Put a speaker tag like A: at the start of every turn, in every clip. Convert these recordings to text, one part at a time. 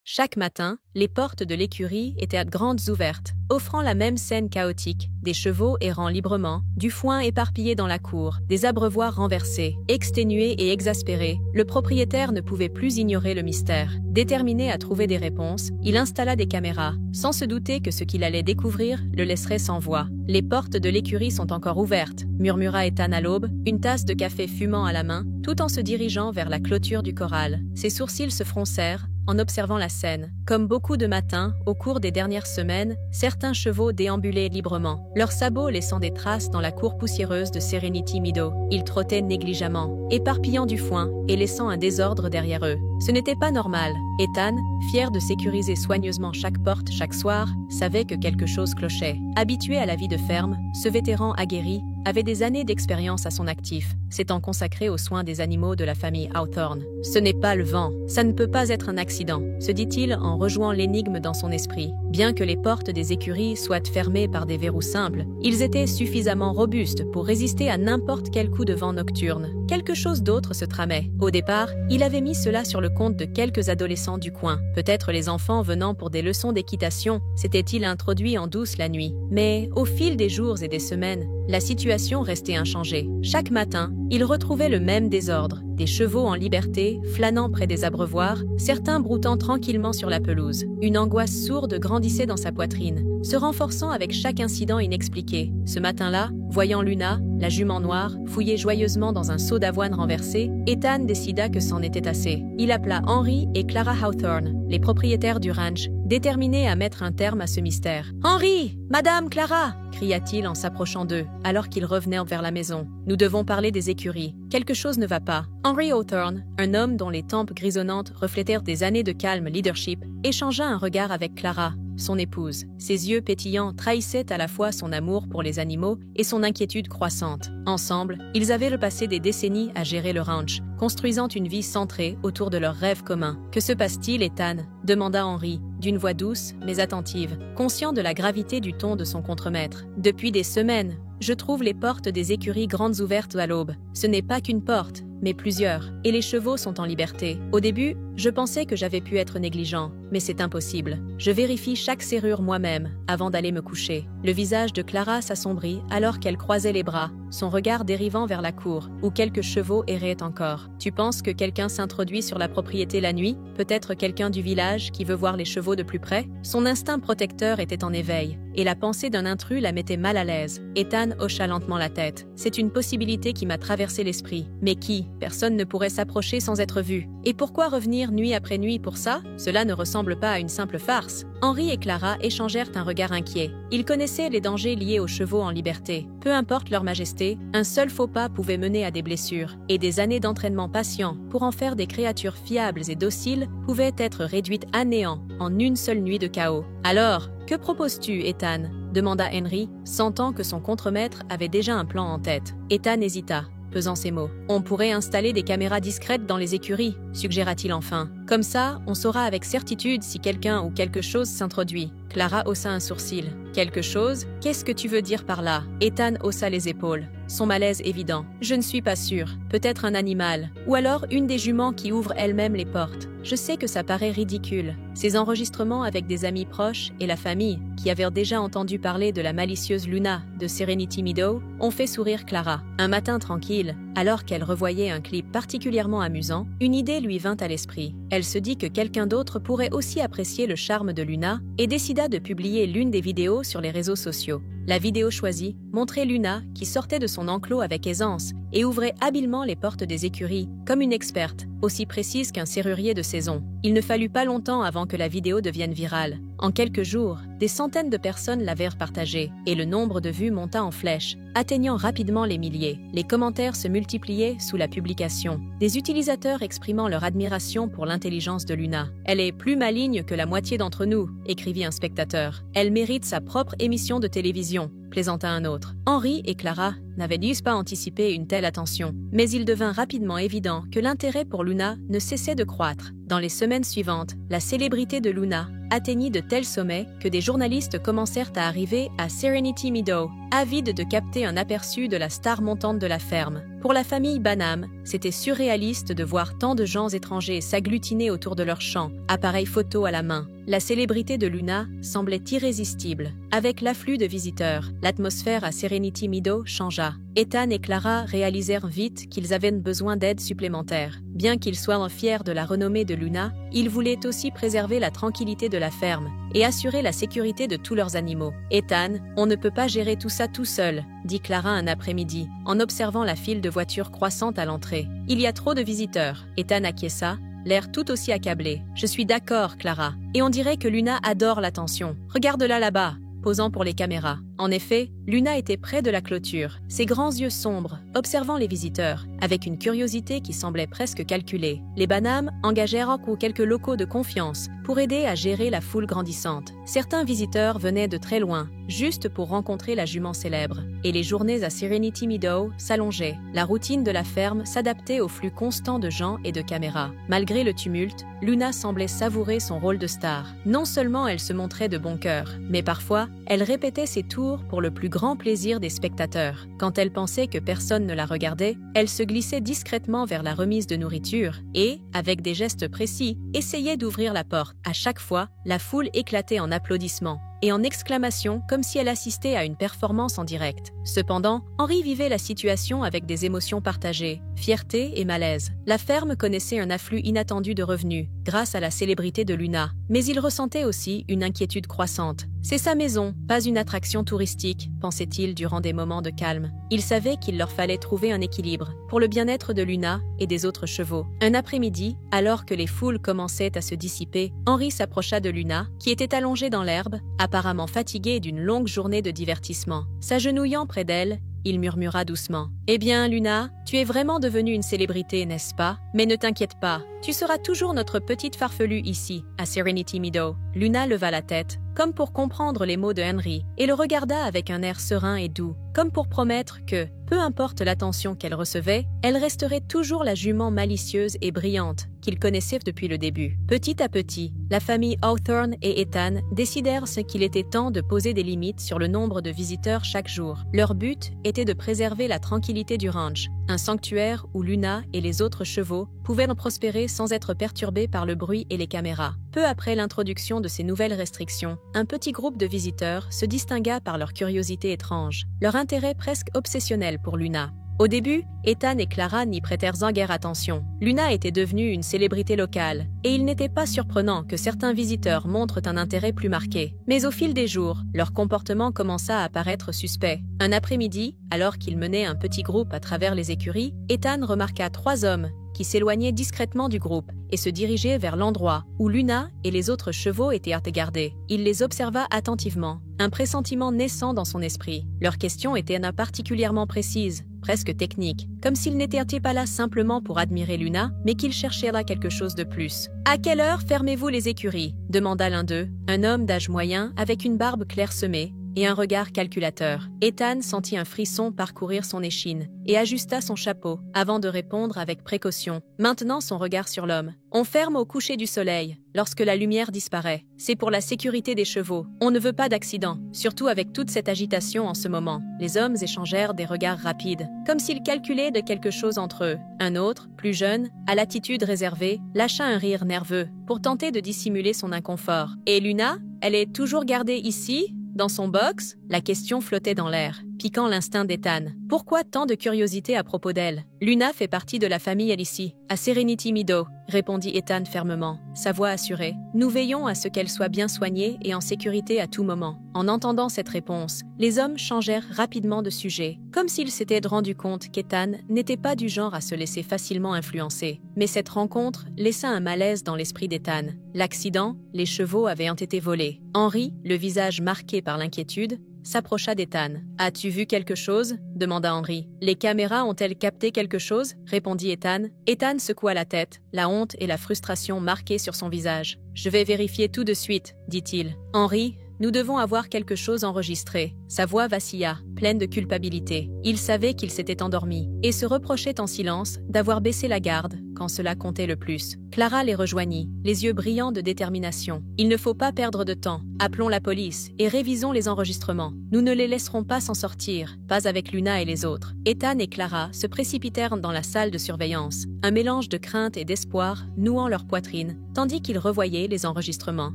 A: Chaque matin, les portes de l'écurie étaient grandes ouvertes, offrant la même scène chaotique, des chevaux errant librement, du foin éparpillé dans la cour, des abreuvoirs renversés. Exténué et exaspéré, le propriétaire ne pouvait plus ignorer le mystère. Déterminé à trouver des réponses, il installa des caméras, sans se douter que ce qu'il allait découvrir le laisserait sans voix. « Les portes de l'écurie sont encore ouvertes », murmura Ethan à l'aube, une tasse de café fumant à la main, tout en se dirigeant vers la clôture du corral. Ses sourcils se froncèrent en observant la scène. Comme beaucoup de matins, au cours des dernières semaines, certains chevaux déambulaient librement, leurs sabots laissant des traces dans la cour poussiéreuse de Serenity Meadow. Ils trottaient négligemment, éparpillant du foin et laissant un désordre derrière eux. Ce n'était pas normal. Ethan, fier de sécuriser soigneusement chaque porte chaque soir, savait que quelque chose clochait. Habitué à la vie de ferme, ce vétéran aguerri avait des années d'expérience à son actif, s'étant consacré aux soins des animaux de la famille Hawthorne. « Ce n'est pas le vent, ça ne peut pas être un accident », se dit-il en rejouant l'énigme dans son esprit. Bien que les portes des écuries soient fermées par des verrous simples, ils étaient suffisamment robustes pour résister à n'importe quel coup de vent nocturne. Quelque chose d'autre se tramait. Au départ, il avait mis cela sur le compte de quelques adolescents du coin. Peut-être les enfants venant pour des leçons d'équitation s'étaient-ils introduits en douce la nuit. Mais, au fil des jours et des semaines, la situation restait inchangée. Chaque matin, il retrouvait le même désordre. Des chevaux en liberté, flânant près des abreuvoirs, certains broutant tranquillement sur la pelouse. Une angoisse sourde grandissait dans sa poitrine, se renforçant avec chaque incident inexpliqué. Ce matin-là, voyant Luna, la jument noire, fouiller joyeusement dans un seau d'avoine renversé, Ethan décida que c'en était assez. Il appela Henry et Clara Hawthorne, les propriétaires du ranch, déterminés à mettre un terme à ce mystère. « Henry! Madame Clara !» cria-t-il en s'approchant d'eux, alors qu'ils revenaient vers la maison. « Nous devons parler des écuries. Quelque chose ne va pas. » Henry Hawthorne, un homme dont les tempes grisonnantes reflétèrent des années de calme leadership, échangea un regard avec Clara, son épouse. Ses yeux pétillants trahissaient à la fois son amour pour les animaux et son inquiétude croissante. Ensemble, ils avaient repassé des décennies à gérer le ranch, construisant une vie centrée autour de leurs rêves communs. « Que se passe-t-il, Ethan ?» demanda Henry, d'une voix douce mais attentive, conscient de la gravité du ton de son contremaître. « Depuis des semaines, je trouve les portes des écuries grandes ouvertes à l'aube. Ce n'est pas qu'une porte, mais plusieurs, et les chevaux sont en liberté. Au début, je pensais que j'avais pu être négligent, mais c'est impossible. Je vérifie chaque serrure moi-même, avant d'aller me coucher. » Le visage de Clara s'assombrit alors qu'elle croisait les bras, son regard dérivant vers la cour, où quelques chevaux erraient encore. « Tu penses que quelqu'un s'introduit sur la propriété la nuit? Peut-être quelqu'un du village qui veut voir les chevaux de plus près? » Son instinct protecteur était en éveil, et la pensée d'un intrus la mettait mal à l'aise. Ethan hocha lentement la tête. « C'est une possibilité qui m'a traversé l'esprit. Mais qui? Personne ne pourrait s'approcher sans être vu. Et pourquoi revenir nuit après nuit pour ça? Cela ne ressemble pas à une simple farce. » Henry et Clara échangèrent un regard inquiet. Ils connaissaient les dangers liés aux chevaux en liberté. Peu importe leur majesté, un seul faux pas pouvait mener à des blessures, et des années d'entraînement patient pour en faire des créatures fiables et dociles pouvaient être réduites à néant en une seule nuit de chaos. « Alors, que proposes-tu, Ethan ?» demanda Henry, sentant que son contremaître avait déjà un plan en tête. Ethan hésita, pesant ses mots. « On pourrait installer des caméras discrètes dans les écuries, » suggéra-t-il enfin. « Comme ça, on saura avec certitude si quelqu'un ou quelque chose s'introduit. » Clara haussa un sourcil. « Quelque chose? Qu'est-ce que tu veux dire par là ?» Ethan haussa les épaules, son malaise évident. « Je ne suis pas sûr. Peut-être un animal. Ou alors une des juments qui ouvre elle-même les portes. Je sais que ça paraît ridicule. » Ces enregistrements avec des amis proches et la famille, qui avaient déjà entendu parler de la malicieuse Luna de Serenity Meadow, ont fait sourire Clara. Un matin tranquille, alors qu'elle revoyait un clip particulièrement amusant, une idée lui vint à l'esprit. Elle se dit que quelqu'un d'autre pourrait aussi apprécier le charme de Luna et décida de publier l'une des vidéos sur les réseaux sociaux. La vidéo choisie montrait Luna qui sortait de son enclos avec aisance et ouvrait habilement les portes des écuries, comme une experte, aussi précise qu'un serrurier de saison. Il ne fallut pas longtemps avant que la vidéo devienne virale. En quelques jours, des centaines de personnes l'avèrent partagée, et le nombre de vues monta en flèche, atteignant rapidement les milliers. Les commentaires se multipliaient sous la publication, des utilisateurs exprimant leur admiration pour l'intelligence de Luna. « Elle est plus maligne que la moitié d'entre nous », écrivit un spectateur. « Elle mérite sa propre émission de télévision. » illusion, plaisanta un autre. Henry et Clara n'avaient pas anticipé une telle attention, mais il devint rapidement évident que l'intérêt pour Luna ne cessait de croître. Dans les semaines suivantes, la célébrité de Luna atteignit de tels sommets que des journalistes commencèrent à arriver à Serenity Meadow, avides de capter un aperçu de la star montante de la ferme. Pour la famille Banham, c'était surréaliste de voir tant de gens étrangers s'agglutiner autour de leur champ, appareil photo à la main. La célébrité de Luna semblait irrésistible. Avec l'afflux de visiteurs, l'atmosphère à Serenity Meadow changea. Ethan et Clara réalisèrent vite qu'ils avaient besoin d'aide supplémentaire. Bien qu'ils soient fiers de la renommée de Luna, ils voulaient aussi préserver la tranquillité de la ferme et assurer la sécurité de tous leurs animaux. « Ethan, on ne peut pas gérer tout ça tout seul », dit Clara un après-midi, en observant la file de voitures croissante à l'entrée. « Il y a trop de visiteurs. » Ethan acquiesça, l'air tout aussi accablé. « Je suis d'accord, Clara. Et on dirait que Luna adore l'attention. Regarde-la là-bas », posant pour les caméras. En effet, Luna était près de la clôture, ses grands yeux sombres, observant les visiteurs, avec une curiosité qui semblait presque calculée. Les Banham engagèrent quelques locaux de confiance pour aider à gérer la foule grandissante. Certains visiteurs venaient de très loin, juste pour rencontrer la jument célèbre. Et les journées à Serenity Meadow s'allongeaient. La routine de la ferme s'adaptait au flux constant de gens et de caméras. Malgré le tumulte, Luna semblait savourer son rôle de star. Non seulement elle se montrait de bon cœur, mais parfois, elle répétait ses tours pour le plus grand plaisir des spectateurs. Quand elle pensait que personne ne la regardait, elle se glissait discrètement vers la remise de nourriture et, avec des gestes précis, essayait d'ouvrir la porte. À chaque fois, la foule éclatait en applaudissements et en exclamations comme si elle assistait à une performance en direct. Cependant, Henry vivait la situation avec des émotions partagées, fierté et malaise. La ferme connaissait un afflux inattendu de revenus, grâce à la célébrité de Luna, mais il ressentait aussi une inquiétude croissante. C'est sa maison, pas une attraction touristique, pensait-il durant des moments de calme. Il savait qu'il leur fallait trouver un équilibre, pour le bien-être de Luna et des autres chevaux. Un après-midi, alors que les foules commençaient à se dissiper, Henry s'approcha de Luna, qui était allongée dans l'herbe, apparemment fatiguée d'une longue journée de divertissement. S'agenouillant près d'elle, il murmura doucement. « Eh bien, Luna, tu es vraiment devenue une célébrité, n'est-ce pas? Mais ne t'inquiète pas, tu seras toujours notre petite farfelue ici, à Serenity Meadow. » Luna leva la tête, comme pour comprendre les mots de Henry, et le regarda avec un air serein et doux, comme pour promettre que, peu importe l'attention qu'elle recevait, elle resterait toujours la jument malicieuse et brillante qu'il connaissait depuis le début. Petit à petit, la famille Hawthorne et Ethan décidèrent qu'il était temps de poser des limites sur le nombre de visiteurs chaque jour. Leur but était de préserver la tranquillité du ranch, un sanctuaire où Luna et les autres chevaux pouvaient prospérer sans être perturbés par le bruit et les caméras. Peu après l'introduction de ces nouvelles restrictions, un petit groupe de visiteurs se distingua par leur curiosité étrange, leur intérêt presque obsessionnel pour Luna. Au début, Ethan et Clara n'y prêtèrent guère attention. Luna était devenue une célébrité locale, et il n'était pas surprenant que certains visiteurs montrent un intérêt plus marqué. Mais au fil des jours, leur comportement commença à paraître suspect. Un après-midi, alors qu'il menait un petit groupe à travers les écuries, Ethan remarqua 3 hommes qui s'éloignaient discrètement du groupe et se dirigeaient vers l'endroit où Luna et les autres chevaux étaient gardés. Il les observa attentivement, un pressentiment naissant dans son esprit. Leurs questions étaient particulièrement précises, presque techniques, comme s'ils n'étaient pas là simplement pour admirer Luna, mais qu'ils cherchaient là quelque chose de plus. « À quelle heure fermez-vous les écuries ?» demanda l'un d'eux, un homme d'âge moyen avec une barbe clairsemée et un regard calculateur. Ethan sentit un frisson parcourir son échine et ajusta son chapeau avant de répondre avec précaution, maintenant son regard sur l'homme. « On ferme au coucher du soleil, lorsque la lumière disparaît. C'est pour la sécurité des chevaux. On ne veut pas d'accident, surtout avec toute cette agitation en ce moment. » Les hommes échangèrent des regards rapides, comme s'ils calculaient de quelque chose entre eux. Un autre, plus jeune, à l'attitude réservée, lâcha un rire nerveux pour tenter de dissimuler son inconfort. « Et Luna, elle est toujours gardée ici ? Dans son box ?» La question flottait dans l'air, piquant l'instinct d'Ethan. Pourquoi tant de curiosité à propos d'elle? Luna fait partie de la famille ici, à Serenity Meadow, répondit Ethan fermement, sa voix assurée. Nous veillons à ce qu'elle soit bien soignée et en sécurité à tout moment. En entendant cette réponse, les hommes changèrent rapidement de sujet, comme s'ils s'étaient rendu compte qu'Ethan n'était pas du genre à se laisser facilement influencer. Mais cette rencontre laissa un malaise dans l'esprit d'Ethan. L'accident, les chevaux avaient été volés. Henry, le visage marqué par l'inquiétude, s'approcha d'Ethan. « As-tu vu quelque chose ?» demanda Henry. « Les caméras ont-elles capté quelque chose ?» répondit Ethan. Ethan secoua la tête, la honte et la frustration marquées sur son visage. « Je vais vérifier tout de suite, dit-il. » Henry, Nous devons avoir quelque chose enregistré. » Sa voix vacilla, pleine de culpabilité. Il savait qu'il s'était endormi et se reprochait en silence d'avoir baissé la garde quand cela comptait le plus. Clara les rejoignit, les yeux brillants de détermination. « Il ne faut pas perdre de temps. Appelons la police et révisons les enregistrements. Nous ne les laisserons pas s'en sortir, pas avec Luna et les autres. » Ethan et Clara se précipitèrent dans la salle de surveillance, un mélange de crainte et d'espoir nouant leur poitrine, tandis qu'ils revoyaient les enregistrements.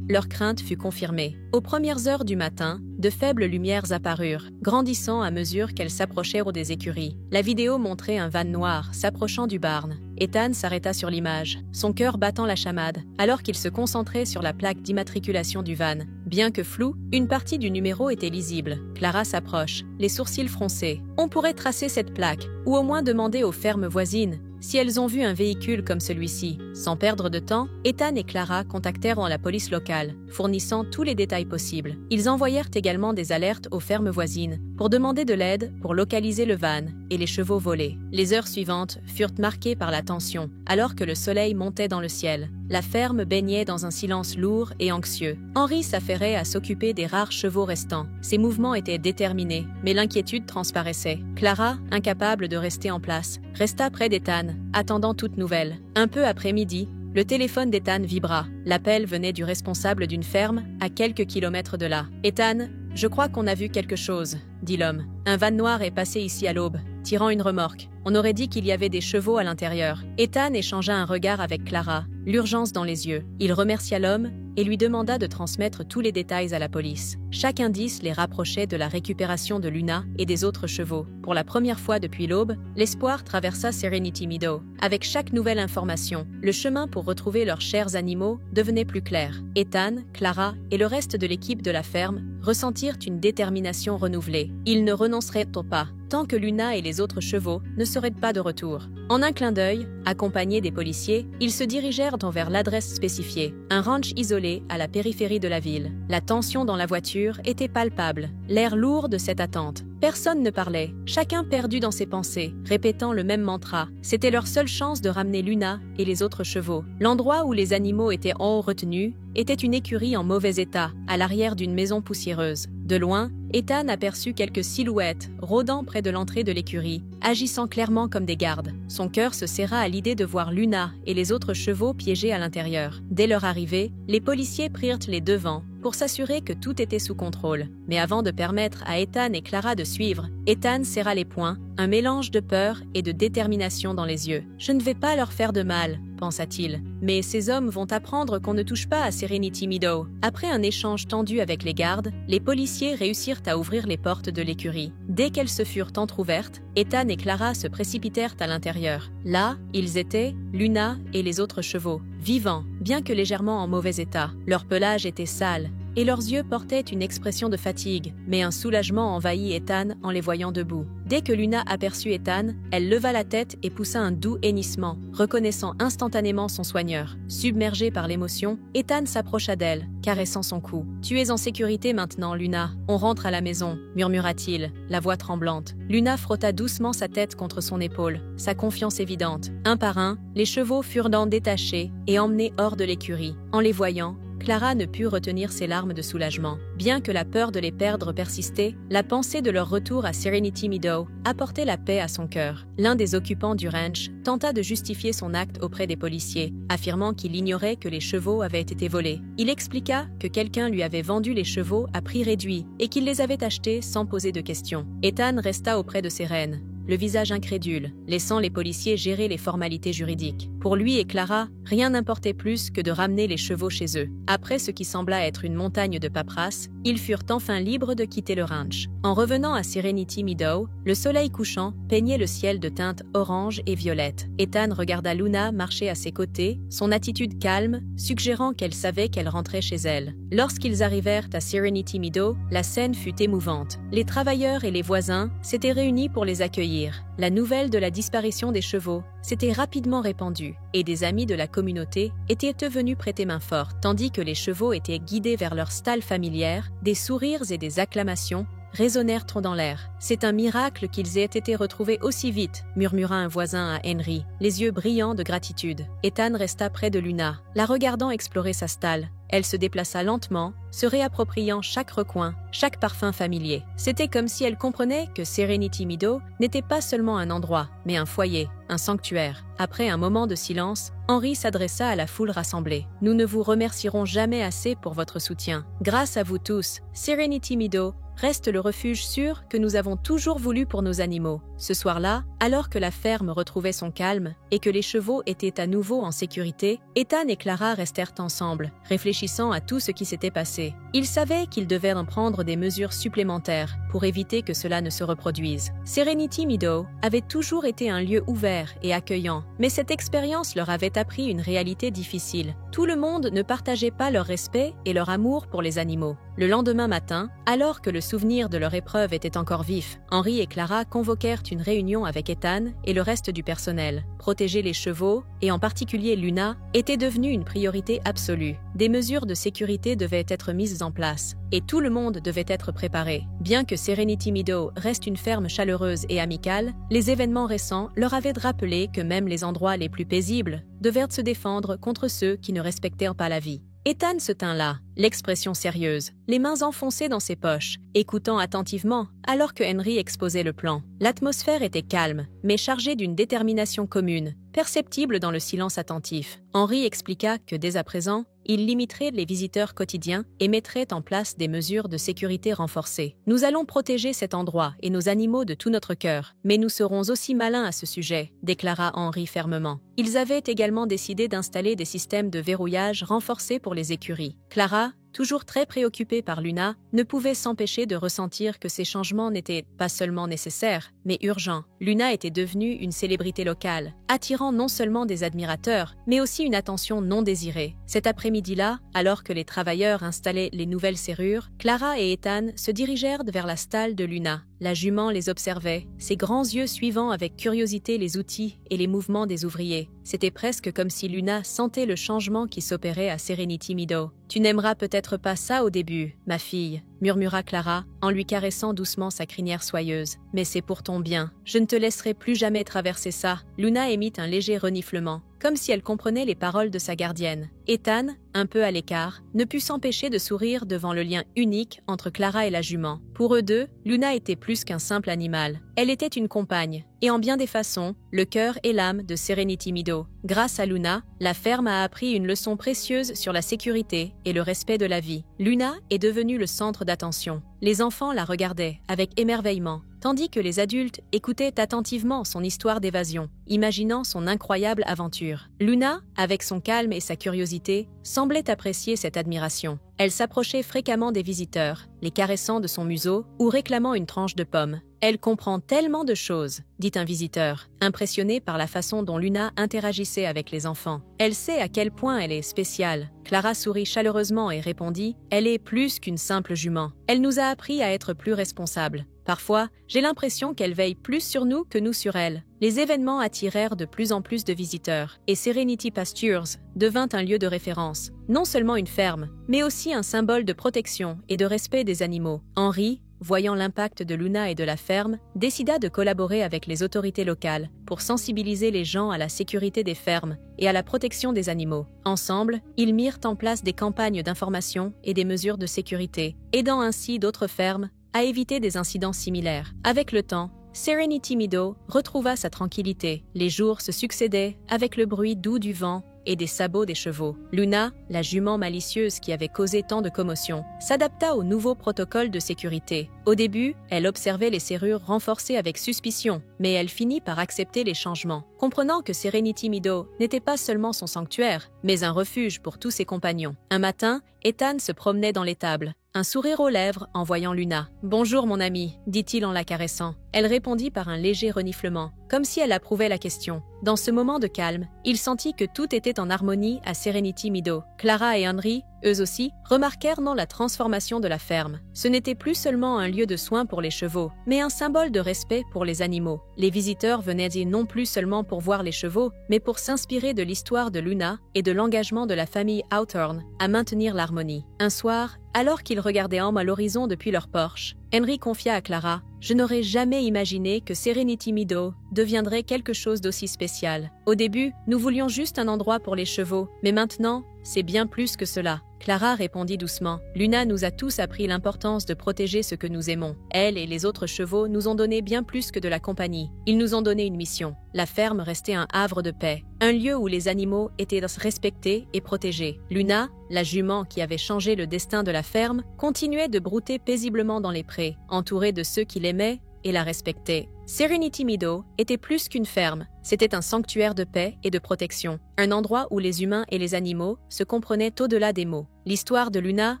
A: Leur crainte fut confirmée. Aux premières heures du matin, de faibles lumières apparurent, grandissant à mesure qu'elles s'approchèrent des écuries. La vidéo montrait un van noir s'approchant du barn. Ethan s'arrêta sur l'image, son cœur battant la chamade, alors qu'il se concentrait sur la plaque d'immatriculation du van. Bien que floue, une partie du numéro était lisible. Clara s'approche, les sourcils froncés. On pourrait tracer cette plaque, ou au moins demander aux fermes voisines si elles ont vu un véhicule comme celui-ci. Sans perdre de temps, Ethan et Clara contactèrent la police locale, fournissant tous les détails possibles. Ils envoyèrent également des alertes aux fermes voisines pour demander de l'aide pour localiser le van et les chevaux volés. Les heures suivantes furent marquées par la tension, alors que le soleil montait dans le ciel. La ferme baignait dans un silence lourd et anxieux. Henry s'affairait à s'occuper des rares chevaux restants. Ses mouvements étaient déterminés, mais l'inquiétude transparaissait. Clara, incapable de rester en place, resta près d'Ethan, attendant toute nouvelle. Un peu après midi, le téléphone d'Ethan vibra. L'appel venait du responsable d'une ferme, à quelques kilomètres de là. « Ethan, je crois qu'on a vu quelque chose, » dit l'homme. « Un van noir est passé ici à l'aube, tirant une remorque. On aurait dit qu'il y avait des chevaux à l'intérieur. » Ethan échangea un regard avec Clara, l'urgence dans les yeux. Il remercia l'homme et lui demanda de transmettre tous les détails à la police. Chaque indice les rapprochait de la récupération de Luna et des autres chevaux. Pour la première fois depuis l'aube, l'espoir traversa Serenity Meadow. Avec chaque nouvelle information, le chemin pour retrouver leurs chers animaux devenait plus clair. Ethan, Clara et le reste de l'équipe de la ferme ressentirent une détermination renouvelée. Ils ne renonceraient au pas, tant que Luna et les autres chevaux ne seraient pas de retour. En un clin d'œil, accompagnés des policiers, ils se dirigèrent vers l'adresse spécifiée, un ranch isolé à la périphérie de la ville. La tension dans la voiture était palpable, l'air lourd de cette attente. Personne ne parlait, chacun perdu dans ses pensées, répétant le même mantra. C'était leur seule chance de ramener Luna et les autres chevaux. L'endroit où les animaux étaient retenus était une écurie en mauvais état, à l'arrière d'une maison poussiéreuse. De loin, Ethan aperçut quelques silhouettes rôdant près de l'entrée de l'écurie, agissant clairement comme des gardes. Son cœur se serra à l'idée de voir Luna et les autres chevaux piégés à l'intérieur. Dès leur arrivée, les policiers prirent les devants pour s'assurer que tout était sous contrôle. Mais avant de permettre à Ethan et Clara de suivre, Ethan serra les poings, un mélange de peur et de détermination dans les yeux. « Je ne vais pas leur faire de mal », pensa-t-il. « Mais ces hommes vont apprendre qu'on ne touche pas à Serenity Meadow. » Après un échange tendu avec les gardes, les policiers réussirent à ouvrir les portes de l'écurie. Dès qu'elles se furent entr'ouvertes, Ethan et Clara se précipitèrent à l'intérieur. Là, ils étaient, Luna et les autres chevaux, vivants, bien que légèrement en mauvais état. Leur pelage était sale, et leurs yeux portaient une expression de fatigue, mais un soulagement envahit Ethan en les voyant debout. Dès que Luna aperçut Ethan, elle leva la tête et poussa un doux hennissement, reconnaissant instantanément son soigneur. Submergé par l'émotion, Ethan s'approcha d'elle, caressant son cou. « Tu es en sécurité maintenant, Luna. On rentre à la maison, » murmura-t-il, la voix tremblante. Luna frotta doucement sa tête contre son épaule, sa confiance évidente. Un par un, les chevaux furent détachés et emmenés hors de l'écurie. En les voyant, Clara ne put retenir ses larmes de soulagement. Bien que la peur de les perdre persistait, la pensée de leur retour à Serenity Meadow apportait la paix à son cœur. L'un des occupants du ranch tenta de justifier son acte auprès des policiers, affirmant qu'il ignorait que les chevaux avaient été volés. Il expliqua que quelqu'un lui avait vendu les chevaux à prix réduit et qu'il les avait achetés sans poser de questions. Ethan resta auprès de ses reines, le visage incrédule, laissant les policiers gérer les formalités juridiques. Pour lui et Clara, rien n'importait plus que de ramener les chevaux chez eux. Après ce qui sembla être une montagne de paperasse, ils furent enfin libres de quitter le ranch. En revenant à Serenity Meadow, le soleil couchant peignait le ciel de teintes orange et violette. Ethan regarda Luna marcher à ses côtés, son attitude calme, suggérant qu'elle savait qu'elle rentrait chez elle. Lorsqu'ils arrivèrent à Serenity Meadow, la scène fut émouvante. Les travailleurs et les voisins s'étaient réunis pour les accueillir. La nouvelle de la disparition des chevaux s'était rapidement répandue et des amis de la communauté étaient venus prêter main forte. Tandis que les chevaux étaient guidés vers leur stalle familière, des sourires et des acclamations résonnèrent dans l'air. « C'est un miracle qu'ils aient été retrouvés aussi vite », murmura un voisin à Henry, les yeux brillants de gratitude. Ethan resta près de Luna, la regardant explorer sa stalle. Elle se déplaça lentement, se réappropriant chaque recoin, chaque parfum familier. C'était comme si elle comprenait que Serenity Meadow n'était pas seulement un endroit, mais un foyer, un sanctuaire. Après un moment de silence, Henry s'adressa à la foule rassemblée. « Nous ne vous remercierons jamais assez pour votre soutien. Grâce à vous tous, Serenity Meadow reste le refuge sûr que nous avons toujours voulu pour nos animaux. » Ce soir-là, alors que la ferme retrouvait son calme et que les chevaux étaient à nouveau en sécurité, Ethan et Clara restèrent ensemble, réfléchissant à tout ce qui s'était passé. Ils savaient qu'ils devaient en prendre des mesures supplémentaires pour éviter que cela ne se reproduise. Serenity Meadow avait toujours été un lieu ouvert et accueillant, mais cette expérience leur avait appris une réalité difficile. Tout le monde ne partageait pas leur respect et leur amour pour les animaux. Le lendemain matin, alors que le souvenir de leur épreuve était encore vif, Henry et Clara convoquèrent une réunion avec Ethan et le reste du personnel. Protéger les chevaux, et en particulier Luna, était devenu une priorité absolue. Des mesures de sécurité devaient être mises en place, et tout le monde devait être préparé. Bien que Serenity Meadow reste une ferme chaleureuse et amicale, les événements récents leur avaient rappelé que même les endroits les plus paisibles devaient se défendre contre ceux qui ne respectaient pas la vie. Ethan se tint là, l'expression sérieuse, les mains enfoncées dans ses poches, écoutant attentivement alors que Henry exposait le plan. L'atmosphère était calme, mais chargée d'une détermination commune, perceptible dans le silence attentif. Henry expliqua que dès à présent, il limiterait les visiteurs quotidiens et mettrait en place des mesures de sécurité renforcées. « Nous allons protéger cet endroit et nos animaux de tout notre cœur, mais nous serons aussi malins à ce sujet », déclara Henry fermement. Ils avaient également décidé d'installer des systèmes de verrouillage renforcés pour les écuries. Clara, toujours très préoccupée par Luna, ne pouvait s'empêcher de ressentir que ces changements n'étaient pas seulement nécessaires, mais urgents. Luna était devenue une célébrité locale, attirant non seulement des admirateurs, mais aussi une attention non désirée. Cet après-midi-là, alors que les travailleurs installaient les nouvelles serrures, Clara et Ethan se dirigèrent vers la stalle de Luna. La jument les observait, ses grands yeux suivant avec curiosité les outils et les mouvements des ouvriers. C'était presque comme si Luna sentait le changement qui s'opérait à Serenity Meadow. « Tu n'aimeras peut-être pas ça au début, ma fille », murmura Clara en lui caressant doucement sa crinière soyeuse. « Mais c'est pour ton bien. Je ne te laisserai plus jamais traverser ça. » Luna émit un léger reniflement, comme si elle comprenait les paroles de sa gardienne. Ethan, un peu à l'écart, ne put s'empêcher de sourire devant le lien unique entre Clara et la jument. Pour eux deux, Luna était plus qu'un simple animal. Elle était une compagne, et en bien des façons, le cœur et l'âme de Serenity Meadow. Grâce à Luna, la ferme a appris une leçon précieuse sur la sécurité et le respect de la vie. Luna est devenue le centre d'attention. Les enfants la regardaient avec émerveillement, tandis que les adultes écoutaient attentivement son histoire d'évasion, imaginant son incroyable aventure. Luna, avec son calme et sa curiosité, semblait apprécier cette admiration. Elle s'approchait fréquemment des visiteurs, les caressant de son museau ou réclamant une tranche de pomme. « Elle comprend tellement de choses », dit un visiteur, impressionné par la façon dont Luna interagissait avec les enfants. « Elle sait à quel point elle est spéciale. » Clara sourit chaleureusement et répondit « Elle est plus qu'une simple jument. Elle nous a appris à être plus responsables. Parfois, j'ai l'impression qu'elle veille plus sur nous que nous sur elle. » Les événements attirèrent de plus en plus de visiteurs, et Serenity Pastures devint un lieu de référence. Non seulement une ferme, mais aussi un symbole de protection et de respect des animaux. Henry, voyant l'impact de Luna et de la ferme, décida de collaborer avec les autorités locales pour sensibiliser les gens à la sécurité des fermes et à la protection des animaux. Ensemble, ils mirent en place des campagnes d'information et des mesures de sécurité, aidant ainsi d'autres fermes à éviter des incidents similaires. Avec le temps, Serenity Meadow retrouva sa tranquillité. Les jours se succédaient avec le bruit doux du vent et des sabots des chevaux. Luna, la jument malicieuse qui avait causé tant de commotion, s'adapta aux nouveaux protocoles de sécurité. Au début, elle observait les serrures renforcées avec suspicion, mais elle finit par accepter les changements, comprenant que Serenity Meadow n'était pas seulement son sanctuaire, mais un refuge pour tous ses compagnons. Un matin, Ethan se promenait dans l'étable, un sourire aux lèvres en voyant Luna. « Bonjour mon ami », dit-il en la caressant. Elle répondit par un léger reniflement, comme si elle approuvait la question. Dans ce moment de calme, il sentit que tout était en harmonie à Serenity Meadow. Clara et Henry eux aussi, remarquèrent non la transformation de la ferme. Ce n'était plus seulement un lieu de soins pour les chevaux, mais un symbole de respect pour les animaux. Les visiteurs venaient y non plus seulement pour voir les chevaux, mais pour s'inspirer de l'histoire de Luna et de l'engagement de la famille Hawthorne à maintenir l'harmonie. Un soir, alors qu'ils regardaient en à l'horizon depuis leur porche, Henry confia à Clara « Je n'aurais jamais imaginé que Serenity Meadow deviendrait quelque chose d'aussi spécial. Au début, nous voulions juste un endroit pour les chevaux, mais maintenant, c'est bien plus que cela. » Clara répondit doucement. « Luna nous a tous appris l'importance de protéger ce que nous aimons. Elle et les autres chevaux nous ont donné bien plus que de la compagnie. Ils nous ont donné une mission. La ferme restait un havre de paix, un lieu où les animaux étaient respectés et protégés. Luna, la jument qui avait changé le destin de la ferme, continuait de brouter paisiblement dans les prés, entourée de ceux qui l'aimaient et la respectaient. Serenity Meadow était plus qu'une ferme, c'était un sanctuaire de paix et de protection, un endroit où les humains et les animaux se comprenaient au-delà des mots. L'histoire de Luna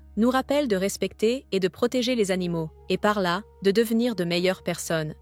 A: nous rappelle de respecter et de protéger les animaux, et par là, de devenir de meilleures personnes.